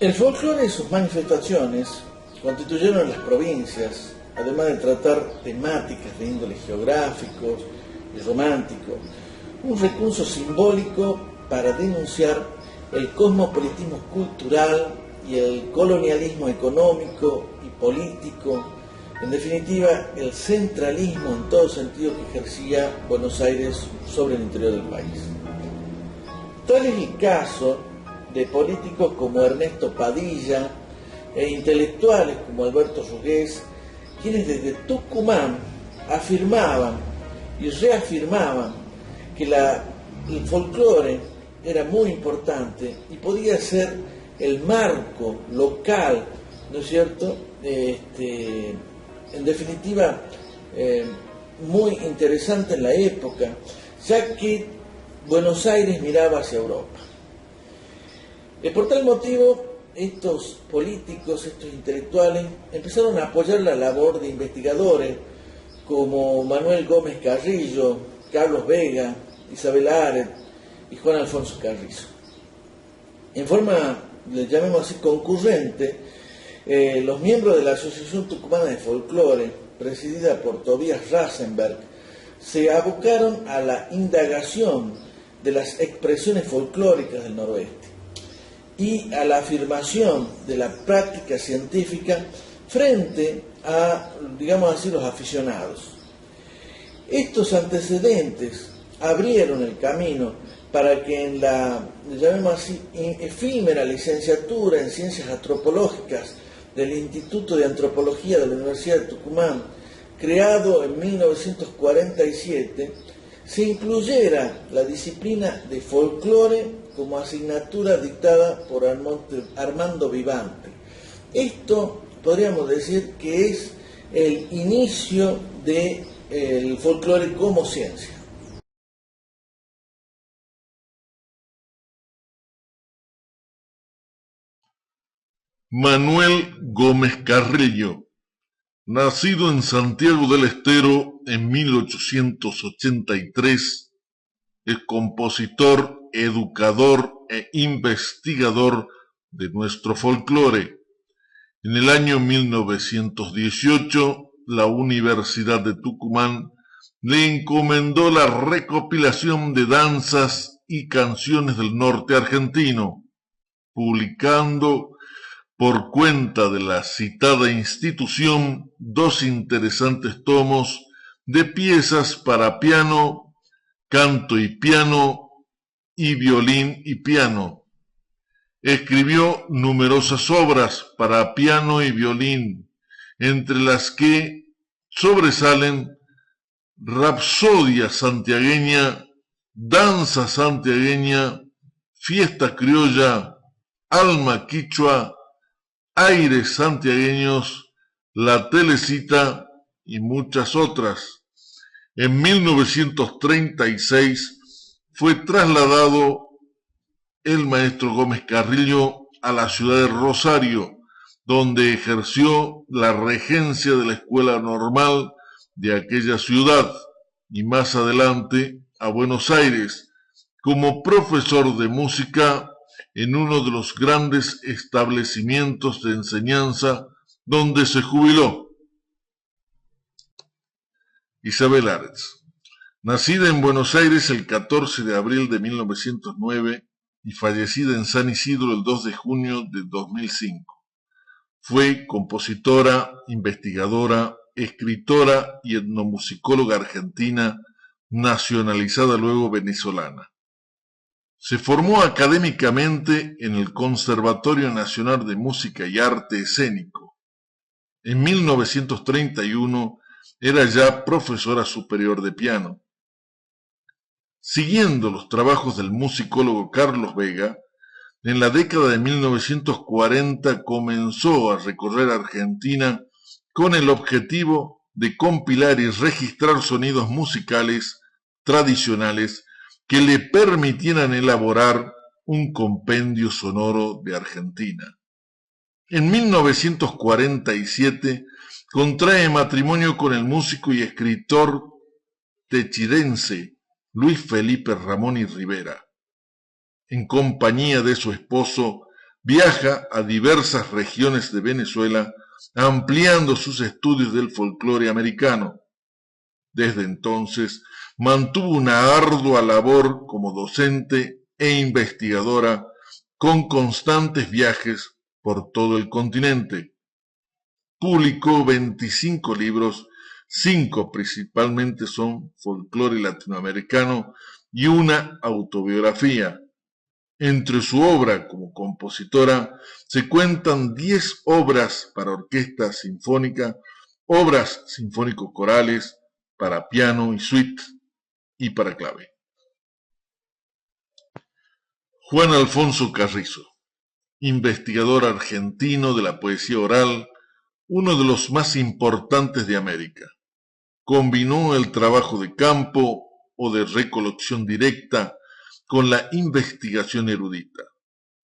El folclore y sus manifestaciones constituyeron en las provincias, además de tratar temáticas de índole geográficos y romántico, un recurso simbólico para denunciar el cosmopolitismo cultural y el colonialismo económico y político, en definitiva el centralismo en todo sentido que ejercía Buenos Aires sobre el interior del país. Tal es el caso de políticos como Ernesto Padilla e intelectuales como Alberto Rugués, quienes desde Tucumán afirmaban y reafirmaban que el folclore era muy importante y podía ser el marco local, ¿no es cierto?, en definitiva, muy interesante en la época, ya que Buenos Aires miraba hacia Europa. Por tal motivo, estos políticos, estos intelectuales, empezaron a apoyar la labor de investigadores como Manuel Gómez Carrillo, Carlos Vega, Isabel Aret y Juan Alfonso Carrizo. En forma, le llamemos así, concurrente, los miembros de la Asociación Tucumana de Folclore, presidida por Tobías Rasenberg, se abocaron a la indagación de las expresiones folclóricas del noroeste y a la afirmación de la práctica científica frente a, digamos así, los aficionados. Estos antecedentes abrieron el camino para que en la, llamemos así, efímera licenciatura en Ciencias Antropológicas del Instituto de Antropología de la Universidad de Tucumán, creado en 1947, se incluyera la disciplina de folclore como asignatura dictada por Armando Vivante. Esto podríamos decir que es el inicio del folclore como ciencia. Manuel Gómez Carrillo, nacido en Santiago del Estero en 1883, es compositor, educador e investigador de nuestro folclore. En el año 1918, la Universidad de Tucumán le encomendó la recopilación de danzas y canciones del norte argentino, publicando por cuenta de la citada institución dos interesantes tomos de piezas para piano, canto y piano y violín y piano. Escribió numerosas obras para piano y violín, entre las que sobresalen Rapsodia santiagueña, Danza santiagueña, Fiesta criolla, Alma quichua, Aires santiagueños, La Telecita y muchas otras. En 1936 fue trasladado el maestro Gómez Carrillo a la ciudad de Rosario, donde ejerció la regencia de la escuela normal de aquella ciudad y más adelante a Buenos Aires como profesor de música en uno de los grandes establecimientos de enseñanza donde se jubiló. Isabel Aret, nacida en Buenos Aires el 14 de abril de 1909 y fallecida en San Isidro el 2 de junio de 2005. Fue compositora, investigadora, escritora y etnomusicóloga argentina, nacionalizada luego venezolana. Se formó académicamente en el Conservatorio Nacional de Música y Arte Escénico. En 1931 era ya profesora superior de piano. Siguiendo los trabajos del musicólogo Carlos Vega, en la década de 1940 comenzó a recorrer Argentina con el objetivo de compilar y registrar sonidos musicales tradicionales que le permitieran elaborar un compendio sonoro de Argentina. En 1947 contrae matrimonio con el músico y escritor techirense Luis Felipe Ramón y Rivera. En compañía de su esposo, viaja a diversas regiones de Venezuela, ampliando sus estudios del folclore americano. Desde entonces, mantuvo una ardua labor como docente e investigadora, con constantes viajes por todo el continente. Publicó 25 libros, 5 principalmente son folclore latinoamericano y una autobiografía. Entre su obra como compositora se cuentan 10 obras para orquesta sinfónica, obras sinfónico-corales, para piano y suite y para clave. Juan Alfonso Carrizo, investigador argentino de la poesía oral, uno de los más importantes de América. Combinó el trabajo de campo o de recolección directa con la investigación erudita.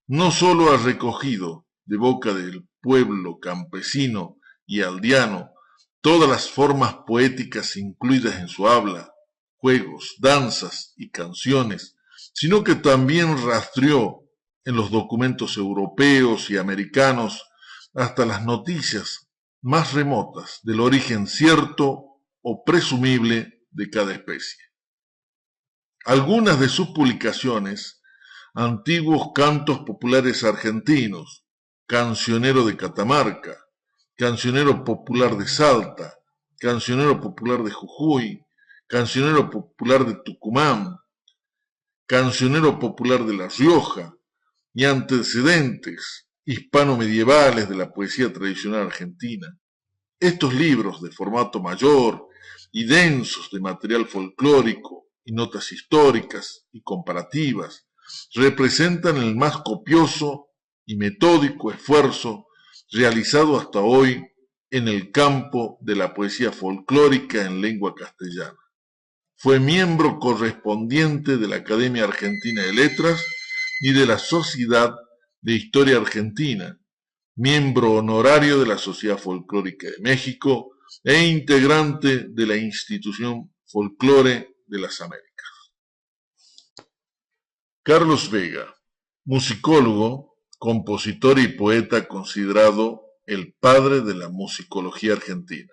No solo ha recogido de boca del pueblo campesino y aldeano todas las formas poéticas incluidas en su habla, juegos, danzas y canciones, sino que también rastreó en los documentos europeos y americanos hasta las noticias más remotas del origen cierto o presumible de cada especie. Algunas de sus publicaciones: Antiguos cantos populares argentinos, Cancionero de Catamarca, Cancionero popular de Salta, Cancionero popular de Jujuy, Cancionero popular de Tucumán, Cancionero popular de La Rioja, y Antecedentes hispano-medievales de la poesía tradicional argentina. Estos libros de formato mayor y densos de material folclórico y notas históricas y comparativas representan el más copioso y metódico esfuerzo realizado hasta hoy en el campo de la poesía folclórica en lengua castellana. Fue miembro correspondiente de la Academia Argentina de Letras y de la Sociedad de Historia Argentina, miembro honorario de la Sociedad Folclórica de México e integrante de la Institución Folclore de las Américas. Carlos Vega, musicólogo, compositor y poeta considerado el padre de la musicología argentina.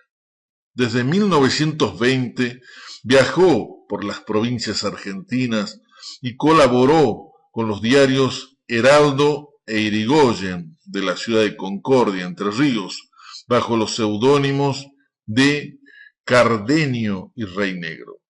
Desde 1920 viajó por las provincias argentinas y colaboró con los diarios Heraldo e Irigoyen de la ciudad de Concordia, Entre Ríos, bajo los seudónimos de Cardenio y Rey Negro.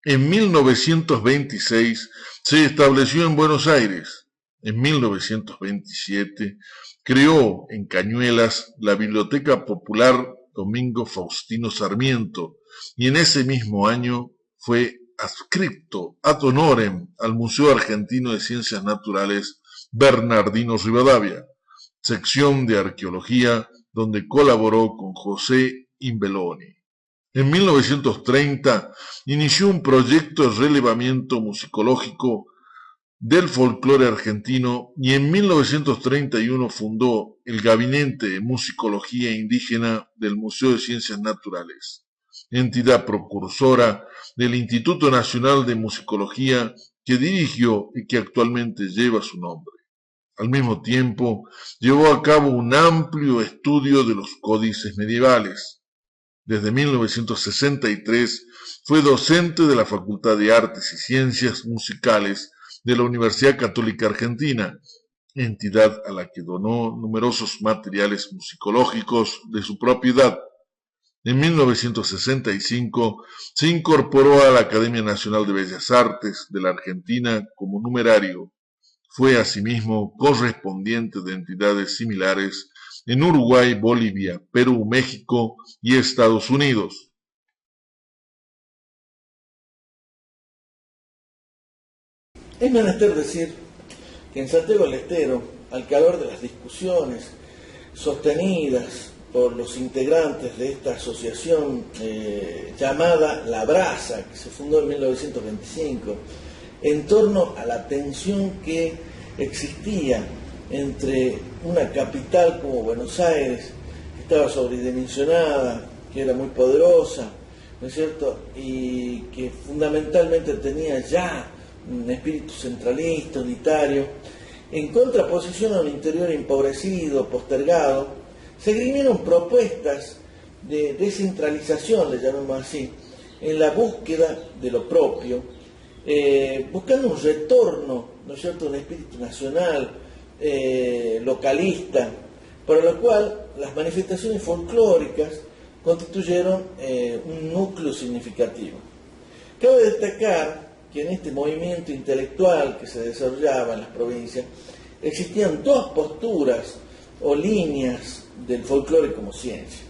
En 1926 se estableció en Buenos Aires. En 1927 creó en Cañuelas la Biblioteca Popular Domingo Faustino Sarmiento y en ese mismo año fue adscripto ad honorem al Museo Argentino de Ciencias Naturales Bernardino Rivadavia, sección de arqueología donde colaboró con José Imbeloni. En 1930 inició un proyecto de relevamiento musicológico del folclore argentino y en 1931 fundó el Gabinete de Musicología Indígena del Museo de Ciencias Naturales, entidad precursora del Instituto Nacional de Musicología que dirigió y que actualmente lleva su nombre. Al mismo tiempo, llevó a cabo un amplio estudio de los códices medievales. Desde 1963 fue docente de la Facultad de Artes y Ciencias Musicales de la Universidad Católica Argentina, entidad a la que donó numerosos materiales musicológicos de su propiedad. En 1965 se incorporó a la Academia Nacional de Bellas Artes de la Argentina como numerario. Fue asimismo correspondiente de entidades similares en Uruguay, Bolivia, Perú, México y Estados Unidos. Es menester decir que en Santiago del Estero, al calor de las discusiones sostenidas por los integrantes de esta asociación llamada La Brasa, que se fundó en 1925, en torno a la tensión que existía entre una capital como Buenos Aires, que estaba sobredimensionada, que era muy poderosa, ¿no es cierto?, y que fundamentalmente tenía ya un espíritu centralista, unitario, En contraposición a un interior empobrecido, postergado, se esgrimieron propuestas de descentralización, le llamamos así, en la búsqueda de lo propio, buscando un retorno, ¿no es cierto?, un espíritu nacional, localista, para lo cual las manifestaciones folclóricas constituyeron un núcleo significativo. Cabe destacar que en este movimiento intelectual que se desarrollaba en las provincias existían dos posturas o líneas del folclore como ciencia.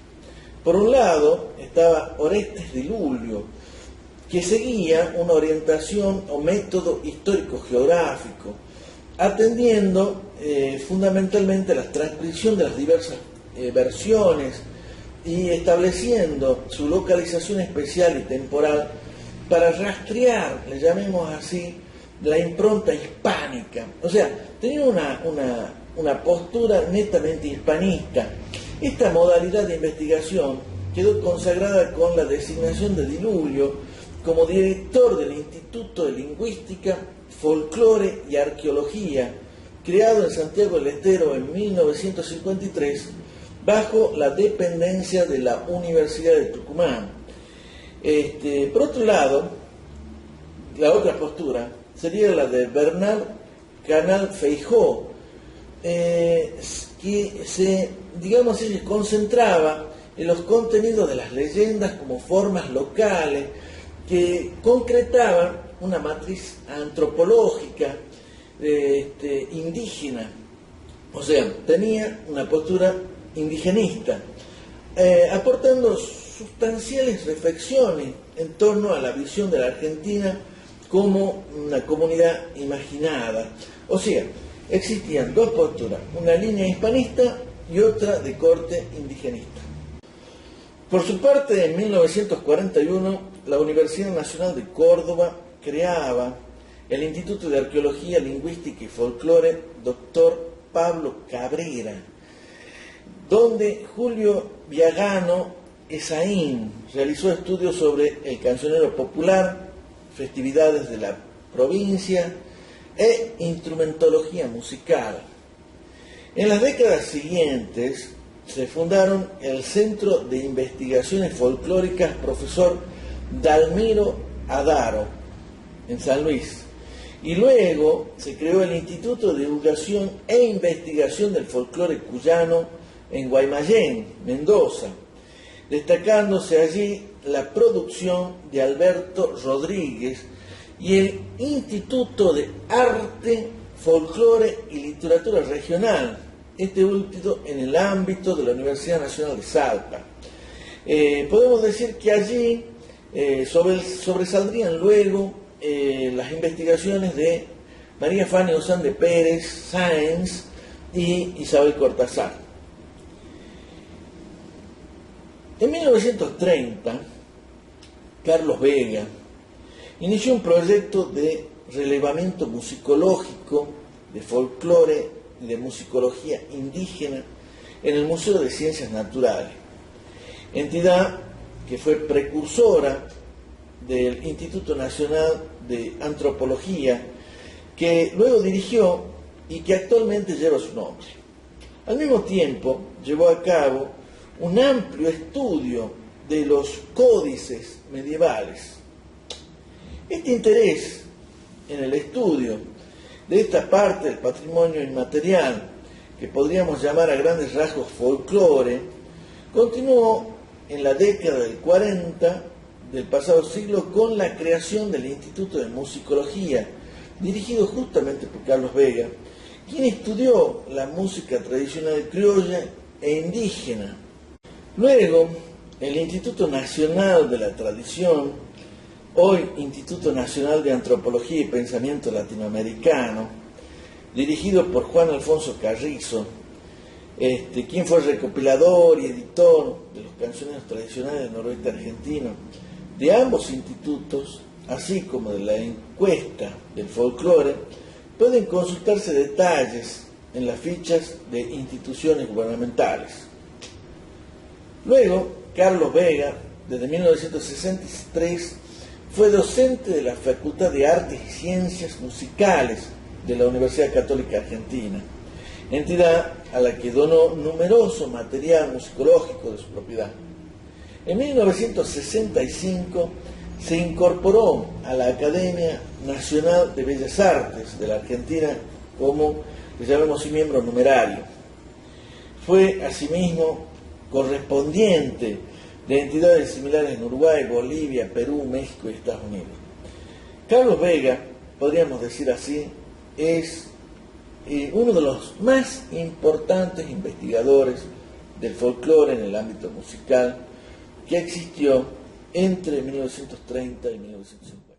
Por un lado estaba Orestes de Lulio, que seguía una orientación o método histórico-geográfico, atendiendo fundamentalmente a la transcripción de las diversas versiones y estableciendo su localización especial y temporal para rastrear, le llamemos así, la impronta hispánica. O sea, tenía una postura netamente hispanista. Esta modalidad de investigación quedó consagrada con la designación de Di Lulio como director del Instituto de Lingüística, Folclore y Arqueología, creado en Santiago del Estero en 1953, bajo la dependencia de la Universidad de Tucumán. Por otro lado, la otra postura sería la de Bernard Canal Feijó, que se concentraba en los contenidos de las leyendas como formas locales que concretaban una matriz antropológica indígena, o sea, tenía una postura indigenista, aportando sustanciales reflexiones en torno a la visión de la Argentina como una comunidad imaginada. O sea, existían dos posturas, una línea hispanista y otra de corte indigenista. Por su parte, en 1941, la Universidad Nacional de Córdoba creaba el Instituto de Arqueología, Lingüística y Folclore Dr. Pablo Cabrera, donde Julio Viagano Esaín realizó estudios sobre el cancionero popular, festividades de la provincia e instrumentología musical. En las décadas siguientes se fundaron el Centro de Investigaciones Folclóricas Profesor Dalmiro Adaro en San Luis, y luego se creó el Instituto de Divulgación e Investigación del Folclore Cuyano en Guaymallén, Mendoza, destacándose allí la producción de Alberto Rodríguez y el Instituto de Arte, Folclore y Literatura Regional, este último en el ámbito de la Universidad Nacional de Salta. Podemos decir que allí sobresaldrían luego las investigaciones de María Fania Ozán de Pérez, Sáenz y Isabel Cortázar. En 1930, Carlos Vega inició un proyecto de relevamiento musicológico, de folclore y de musicología indígena en el Museo de Ciencias Naturales, entidad que fue precursora del Instituto Nacional de Antropología, que luego dirigió y que actualmente lleva su nombre. Al mismo tiempo, llevó a cabo un amplio estudio de los códices medievales. Este interés en el estudio de esta parte del patrimonio inmaterial, que podríamos llamar a grandes rasgos folclore, continuó en la década del 40 del pasado siglo con la creación del Instituto de Musicología, dirigido justamente por Carlos Vega, quien estudió la música tradicional criolla e indígena. Luego, el Instituto Nacional de la Tradición, hoy Instituto Nacional de Antropología y Pensamiento Latinoamericano, dirigido por Juan Alfonso Carrizo, quien fue recopilador y editor de los cancioneros tradicionales del noroeste argentino, de ambos institutos, así como de la encuesta del folclore, pueden consultarse detalles en las fichas de instituciones gubernamentales. Luego, Carlos Vega, desde 1963, fue docente de la Facultad de Artes y Ciencias Musicales de la Universidad Católica Argentina, entidad a la que donó numeroso material musicológico de su propiedad. En 1965 se incorporó a la Academia Nacional de Bellas Artes de la Argentina como, le llamamos así, miembro numerario. Fue asimismo correspondiente de entidades similares en Uruguay, Bolivia, Perú, México y Estados Unidos. Carlos Vega, podríamos decir así, es uno de los más importantes investigadores del folclore en el ámbito musical que existió entre 1930 y 1950.